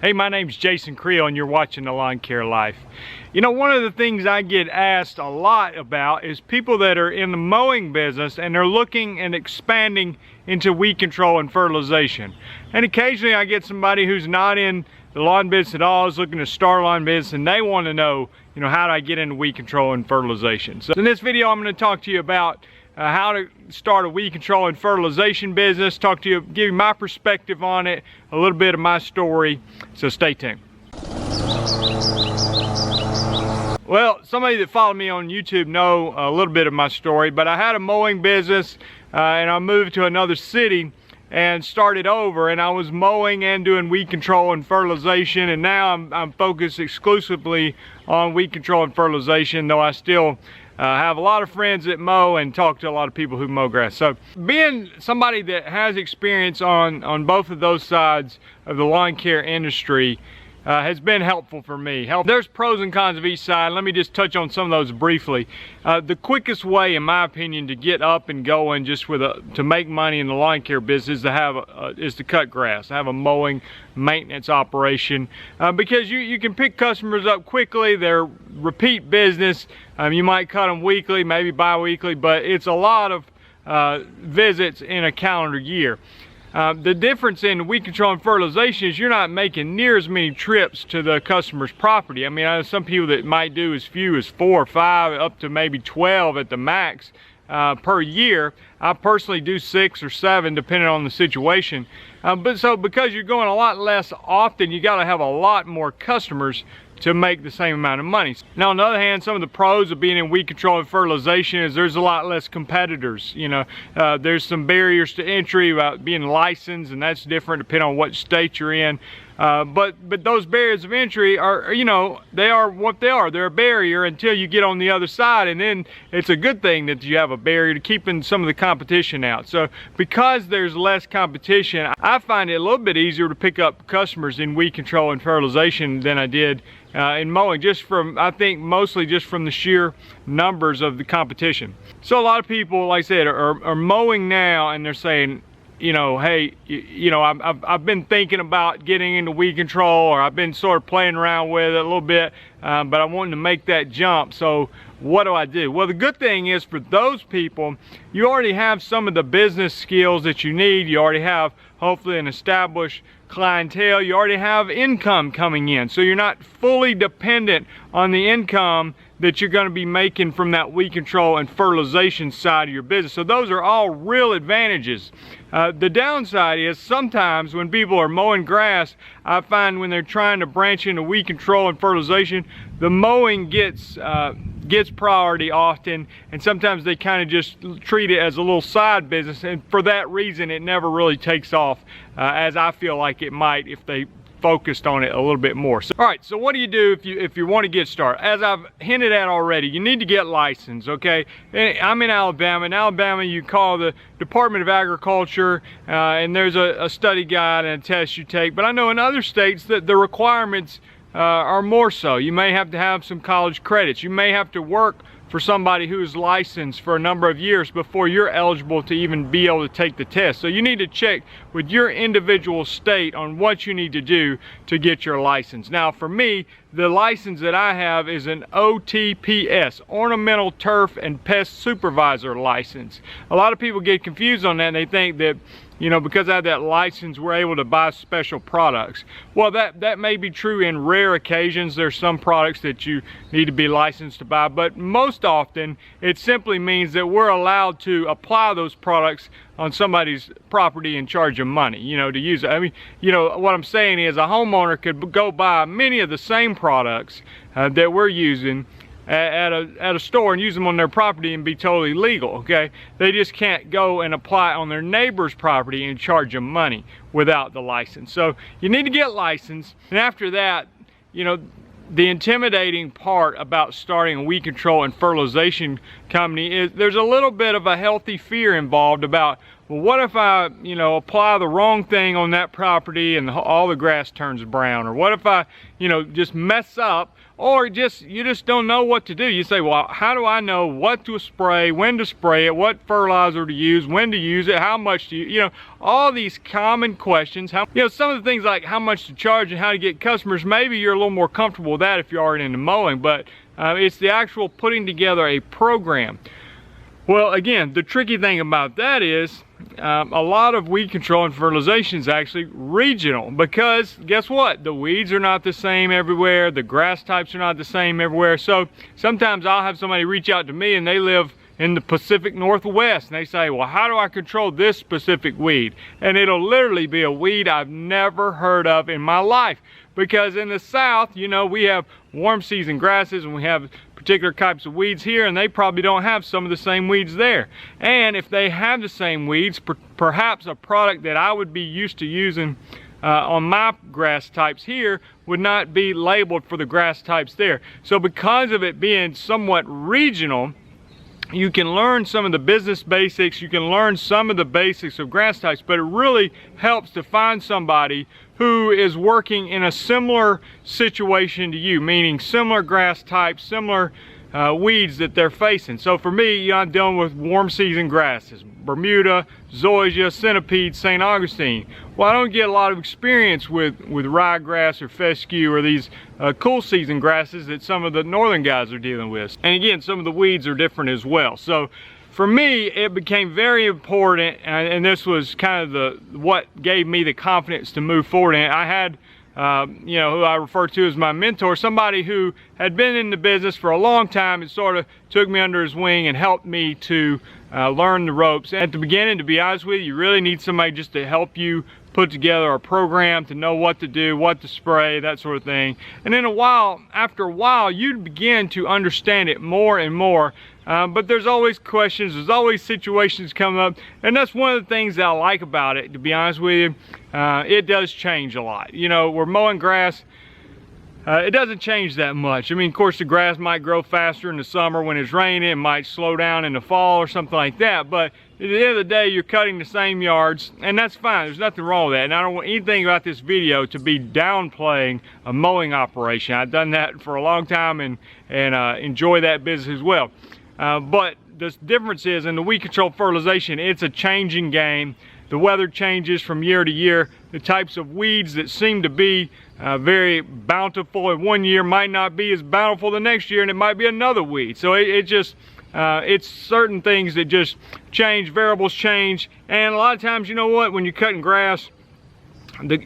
Hey, my name's Jason Creel and you're watching The Lawn Care Life. You know, one of the things I get asked a lot about is people that are in the mowing business and they're looking and expanding into weed control and fertilization. And occasionally I get somebody who's not in the lawn business at all, is looking to start a lawn business, and they want to know, how do I get into weed control and fertilization? So in this video I'm going to talk to you about how to start a weed control and fertilization business, give you my perspective on it, a little bit of my story, so stay tuned. Well, somebody that followed me on YouTube know a little bit of my story, but I had a mowing business and I moved to another city and started over, and I was mowing and doing weed control and fertilization, and now I'm focused exclusively on weed control and fertilization, though I still have a lot of friends that mow and talk to a lot of people who mow grass. So being somebody that has experience on both of those sides of the lawn care industry has been helpful for me. There's pros and cons of each side. Let me just touch on some of those briefly. The quickest way, in my opinion, to get up and going just to make money in the lawn care business is to cut grass, have a mowing maintenance operation, because you can pick customers up quickly. They're repeat business. You might cut them weekly, maybe bi-weekly, but it's a lot of visits in a calendar year. The difference in weed control and fertilization is you're not making near as many trips to the customer's property. I mean, I know some people that might do as few as 4 or 5, up to maybe 12 at the max per year. I personally do 6 or 7 depending on the situation. But because you're going a lot less often, you got to have a lot more customers to make the same amount of money. Now, on the other hand, some of the pros of being in weed control and fertilization is there's a lot less competitors. There's some barriers to entry about being licensed, and that's different depending on what state you're in. But those barriers of entry are, they are what they are. They're a barrier until you get on the other side, and then it's a good thing that you have a barrier to keeping some of the competition out. So because there's less competition, I find it a little bit easier to pick up customers in weed control and fertilization than I did in mowing, I think mostly just from the sheer numbers of the competition. So a lot of people, like I said, are mowing now, and they're saying, hey, I've been thinking about getting into weed control, or I've been sort of playing around with it a little bit, but I wanted to make that jump. So what do I do? Well, the good thing is for those people, you already have some of the business skills that you need. You already have hopefully an established clientele. You already have income coming in, so you're not fully dependent on the income that you're going to be making from that weed control and fertilization side of your business. So those are all real advantages. The downside is sometimes when people are mowing grass, I find when they're trying to branch into weed control and fertilization, the mowing gets priority often, and sometimes they kind of just treat it as a little side business, and for that reason it never really takes off as I feel like it might if they focused on it a little bit more. So, all right, so what do you do if you want to get started? As I've hinted at already, you need to get licensed, okay? I'm in Alabama. In Alabama, you call the Department of Agriculture, and there's a study guide and a test you take. But I know in other states that the requirements are more so. You may have to have some college credits. You may have to work for somebody who is licensed for a number of years before you're eligible to even be able to take the test. So you need to check with your individual state on what you need to do to get your license. Now for me, the license that I have is an OTPS, Ornamental Turf and Pest Supervisor license. A lot of people get confused on that, and they think that because I have that license, we're able to buy special products. Well, that may be true in rare occasions. There's some products that you need to be licensed to buy, but most often it simply means that we're allowed to apply those products on somebody's property and charge them money, to use it. I mean, what I'm saying is a homeowner could go buy many of the same products that we're using at a store and use them on their property and be totally legal, okay? They just can't go and apply on their neighbor's property and charge them money without the license. So you need to get licensed, and after that, the intimidating part about starting a weed control and fertilization company is there's a little bit of a healthy fear involved about well, what if I, you know, apply the wrong thing on that property and all the grass turns brown? Or what if I, you know, just mess up, or you just don't know what to do? You say, well, how do I know what to spray, when to spray it, what fertilizer to use, when to use it, how much to use, you know, all these common questions. You know, some of the things like how much to charge and how to get customers, maybe you're a little more comfortable with that if you're already into mowing, but it's the actual putting together a program. Well, again, the tricky thing about that is a lot of weed control and fertilization is actually regional, because guess what? The weeds are not the same everywhere. The grass types are not the same everywhere. So sometimes I'll have somebody reach out to me and they live in the Pacific Northwest, and they say, well, how do I control this specific weed? And it'll literally be a weed I've never heard of in my life, because in the South, you know, we have warm season grasses and we have particular types of weeds here, and they probably don't have some of the same weeds there. And if they have the same weeds, perhaps a product that I would be used to using on my grass types here would not be labeled for the grass types there. So because of it being somewhat regional, you can learn some of the business basics, you can learn some of the basics of grass types, but it really helps to find somebody who is working in a similar situation to you, meaning similar grass types, similar weeds that they're facing. So for me, I'm dealing with warm season grasses, Bermuda, zoysia, centipede, St. Augustine. Well, I don't get a lot of experience with ryegrass or fescue or these cool season grasses that some of the northern guys are dealing with. And again, some of the weeds are different as well. So for me, it became very important, and this was kind of what gave me the confidence to move forward. And I had, you know, who I refer to as my mentor, somebody who had been in the business for a long time and sort of took me under his wing and helped me to learn the ropes. And at the beginning, to be honest with you, you really need somebody just to help you put together a program, to know what to do, what to spray, that sort of thing. And then after a while, you begin to understand it more and more. But there's always questions, there's always situations come up, and that's one of the things that I like about it, to be honest with you. It does change a lot. You know, we're mowing grass, it doesn't change that much. I mean, of course, the grass might grow faster in the summer when it's raining, it might slow down in the fall or something like that, but at the end of the day, you're cutting the same yards, and that's fine. There's nothing wrong with that. And I don't want anything about this video to be downplaying a mowing operation. I've done that for a long time and enjoy that business as well. But the difference is in the weed control fertilization, it's a changing game. The weather changes from year to year. The types of weeds that seem to be very bountiful in one year might not be as bountiful the next year, and it might be another weed. So it's certain things that just change, variables change. And a lot of times, you know what, when you're cutting grass,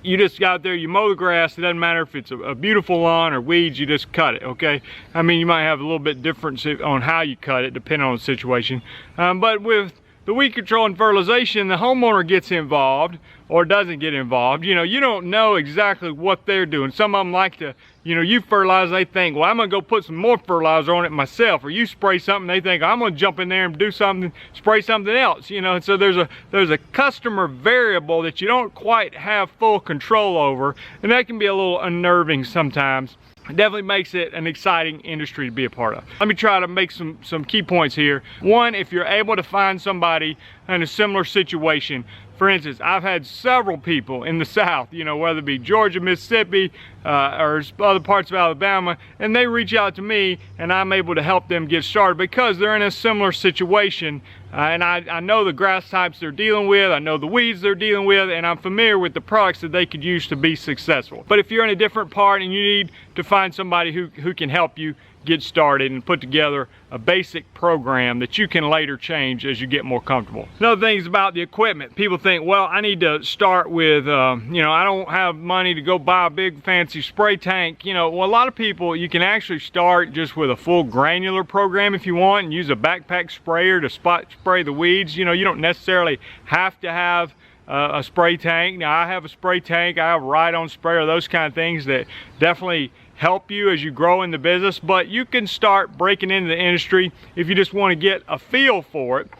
you just go out there, you mow the grass. It doesn't matter if it's a beautiful lawn or weeds, you just cut it, okay? I mean, you might have a little bit difference on how you cut it depending on the situation. But with the weed control and fertilization, the homeowner gets involved or doesn't get involved. You know, you don't know exactly what they're doing. Some of them like to, you know, you fertilize, they think, well, I'm gonna go put some more fertilizer on it myself. Or you spray something, they think, I'm gonna jump in there and do something, spray something else, you know. And so there's a customer variable that you don't quite have full control over, and that can be a little unnerving sometimes. It definitely makes it an exciting industry to be a part of. Let me try to make some key points here. One, if you're able to find somebody in a similar situation, for instance, I've had several people in the South, you know, whether it be Georgia, Mississippi, or other parts of Alabama, and they reach out to me and I'm able to help them get started because they're in a similar situation. And I know the grass types they're dealing with, I know the weeds they're dealing with, and I'm familiar with the products that they could use to be successful. But if you're in a different part and you need to find somebody who can help you get started and put together a basic program that you can later change as you get more comfortable. Another thing is about the equipment. People think, well, I need to start with, you know, I don't have money to go buy a big fancy spray tank. You know, well, a lot of people, you can actually start just with a full granular program if you want and use a backpack sprayer to spot spray the weeds. You know, you don't necessarily have to have a spray tank. Now, I have a spray tank, I have a ride-on sprayer, those kind of things that definitely help you as you grow in the business, but you can start breaking into the industry if you just want to get a feel for it,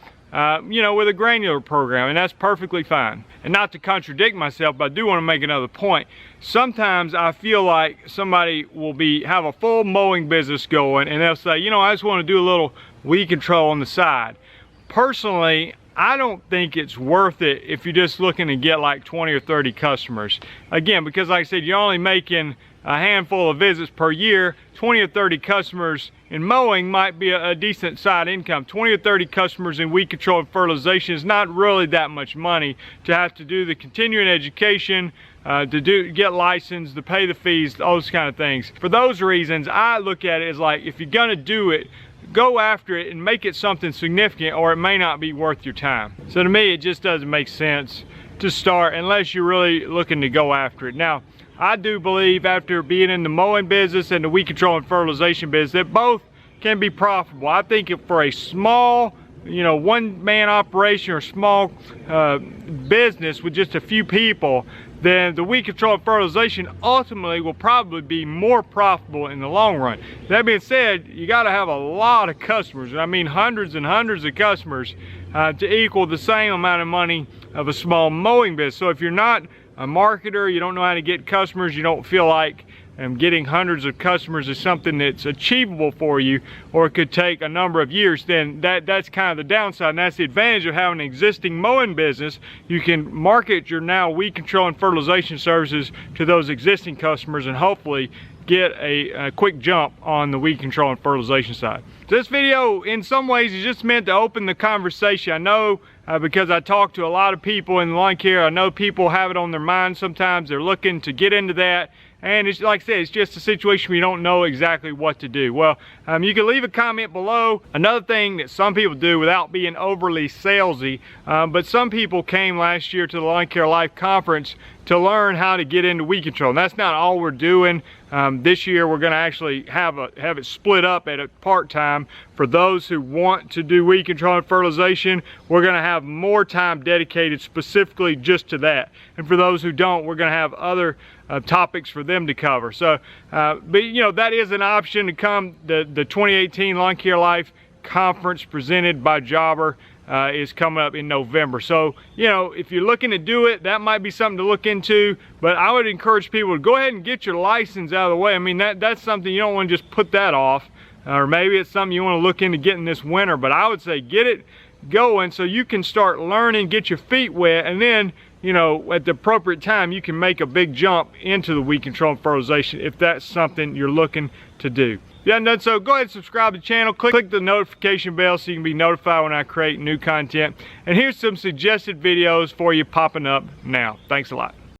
you know, with a granular program, and that's perfectly fine. And not to contradict myself, but I do want to make another point. Sometimes I feel like somebody will have a full mowing business going, and they'll say, you know, I just want to do a little weed control on the side. Personally, I don't think it's worth it if you're just looking to get like 20 or 30 customers. Again, because like I said, you're only making a handful of visits per year. 20 or 30 customers in mowing might be a decent side income. 20 or 30 customers in weed control and fertilization is not really that much money to have to do the continuing education, get licensed, to pay the fees, those kind of things. For those reasons, I look at it as like, if you're gonna do it, go after it and make it something significant, or it may not be worth your time. So to me, it just doesn't make sense to start unless you're really looking to go after it. Now, I do believe, after being in the mowing business and the weed control and fertilization business, that both can be profitable. I think for a small, one-man operation or small business with just a few people, then the weed control and fertilization ultimately will probably be more profitable in the long run. That being said, you got to have a lot of customers. I mean, hundreds and hundreds of customers to equal the same amount of money of a small mowing business. So if you're not a marketer, you don't know how to get customers, you don't feel like getting hundreds of customers is something that's achievable for you, or it could take a number of years, then that's kind of the downside. And that's the advantage of having an existing mowing business. You can market your now weed control and fertilization services to those existing customers and hopefully get a quick jump on the weed control and fertilization side. So this video, in some ways, is just meant to open the conversation. I know because I talk to a lot of people in lawn care, I know people have it on their mind sometimes. They're looking to get into that. And it's like I said, it's just a situation where you don't know exactly what to do. Well, you can leave a comment below. Another thing that some people do without being overly salesy, but some people came last year to the Lawn Care Life Conference to learn how to get into weed control. And that's not all we're doing. This year we're going to actually have it split up at a part-time. For those who want to do weed control and fertilization, we're going to have more time dedicated specifically just to that. And for those who don't, we're going to have other topics for them to cover. So, but that is an option to come. The 2018 Lawn Care Life Conference presented by Jobber is coming up in November. So, if you're looking to do it, that might be something to look into. But I would encourage people to go ahead and get your license out of the way. I mean, that's something you don't want to just put that off. Or maybe it's something you want to look into getting this winter. But I would say get it going so you can start learning, get your feet wet, and then at the appropriate time, you can make a big jump into the weed control and fertilization if that's something you're looking to do. If you haven't done so, go ahead and subscribe to the channel. Click the notification bell so you can be notified when I create new content. And here's some suggested videos for you popping up now. Thanks a lot.